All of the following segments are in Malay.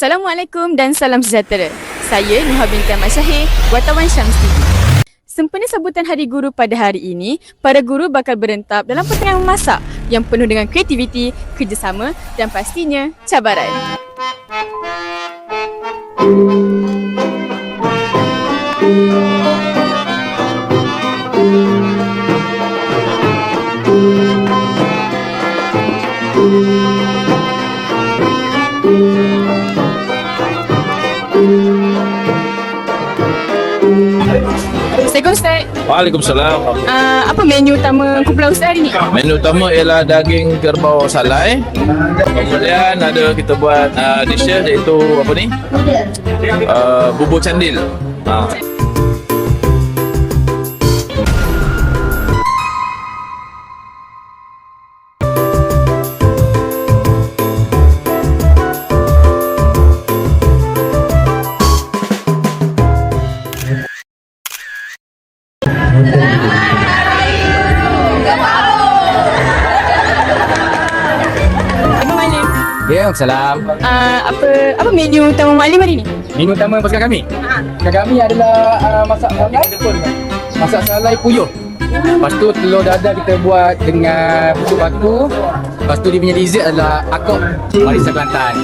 Assalamualaikum dan salam sejahtera. Saya Nuha binti Ahmad Syahir, wartawan Syams TV. Sempena sambutan Hari Guru pada hari ini, para guru bakal berentap dalam pertandingan memasak yang penuh dengan kreativiti, kerjasama dan pastinya cabaran. Assalamualaikum Ustaz. Waalaikumsalam. Apa menu utama kumpulan Ustaz hari ni? Menu utama ialah daging kerbau salai. Kemudian ada kita buat dishes iaitu apa ni? Bubur candil. Salam. Apa menu utama Muallim hari ni? Menu utama pasukan kami. Pasukan kami adalah masak salai. Masak salai puyuh. Lepas tu telur dadar kita buat dengan pucuk batu. Lepas tu dia punya dessert adalah akok barisan Kelantan.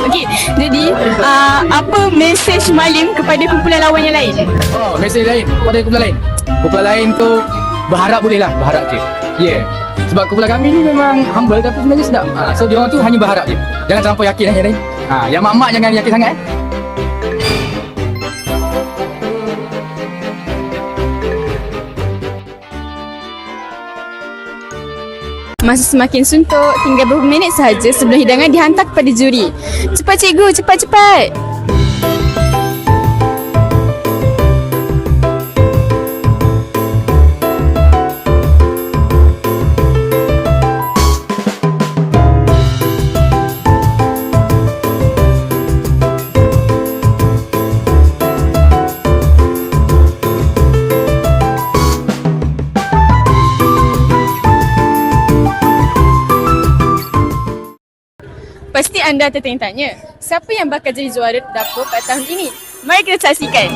Okey, jadi apa mesej Muallim kepada kumpulan lawan yang lain? Oh, mesej lain kepada kumpulan lain. Kumpulan lain tu berharap boleh lah, berharap je. Yeah. Sebab kumpulan kami ni memang humble tapi sebenarnya sedap. So dia orang tu hanya berharap je. Jangan terlampau yakin yang lain. Yang mak-mak jangan yakin sangat. Masa semakin suntuk, tinggal beberapa minit sahaja sebelum hidangan dihantar kepada juri. Cepat cikgu, cepat-cepat! Pasti anda tertanya-tanya, siapa yang bakal jadi juara dapur pada tahun ini? Mari kita saksikan.